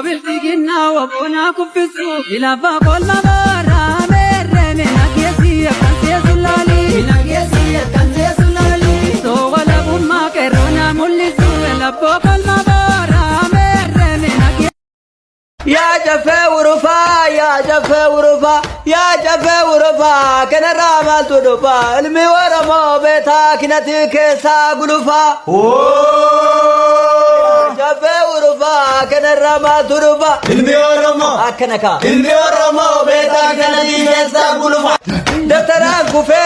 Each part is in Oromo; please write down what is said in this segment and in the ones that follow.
بالتقنا وابونا كفسو إلى فاقول مبارا مرمي نكيسي كنسي سلالي نكيسي كنسي سلالي سوغل أبو ما كرونا ملسو إلى فاقول مبارا مرمي نكيسي يا جفا ورفا يا جفا ورفا يا جفا ورفا كان الرامل تدفا المي ورمو بيتا كنتي كيسا قلفا جفا ورفا كان الرامل تدفا المي ورمو أكنكا المي ورمو بيتا كنتي كيسا قلفا دفتران كوفي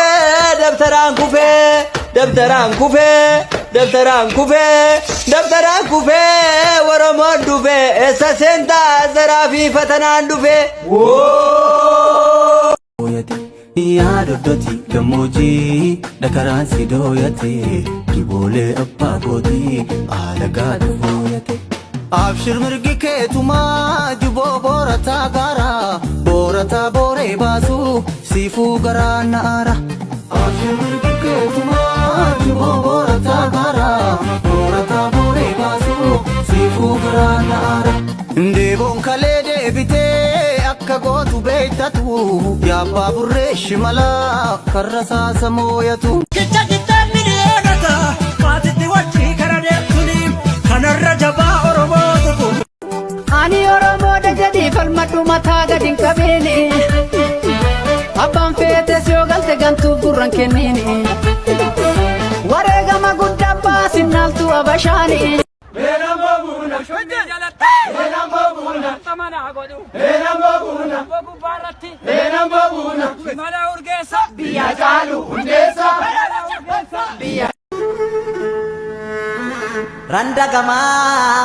دفتران كوفي دفتران كوفي دفتران كوفي دفتران كوفي ورمو دوفي إسا سنتا زرافي فتنان دوفي يا دودتي كموجي دكران سيدويتي كيبولي أباقوتي على قاد فويتي أبشر مرقي كيتوما جبو بورتا غارا بورتا بوري باسو سيفو غران نارا أبشر مرقي كيتوما جبو بورتا غارا بورتا بوري باسو سيفو غران نارا ديبون كالي ديبتي akka gootu beeytatu yaabaa burree shimalaa karrasaa samooyatu. Gicha miliyoonata maatitti wajjii kara deemtuni kanarra jabaa Oromootu. Ani Oromoodha jedhii falmadhu mataa gadi hin qabeeni abbaan feetes yoo galte gantuuf gurran kenniini wareegama guddaa baasinaaltu abashaani. Randa gama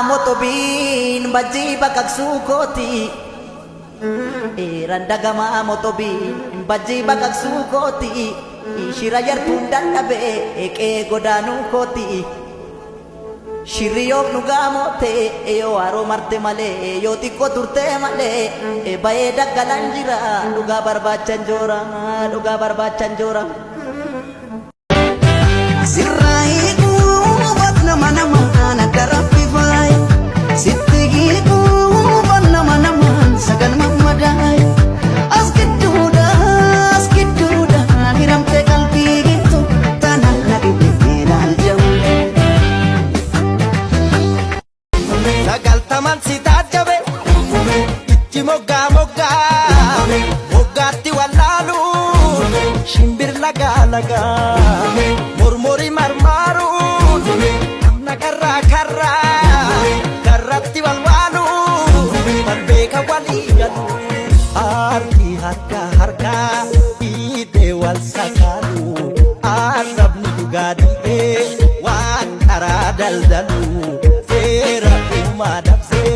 motobin baji bakaksu koti Randa gama motobin baji bakaksu koti Shirayar tundan nabe eke godanu koti Shiriyok nugamote yo aro marte male yo tikko turte male baye dagalan jira duga barbachan jora Sirai ubat nama nama darapi fai Sitigi ubat nama nama sagan mamadai Askiduda hiram tegal pigitu tanah lagi bikiran jauh Sagal taman sita jabe Ichi moga moga Mogati walalu Shimbir laga laga Murmuri marmaru Nagarra karra Karratti walwalu Malbeka waliyadu Arti harka harka Ide wal sakalu Asabni dugadi Wan kara daldalu Sera umadab sera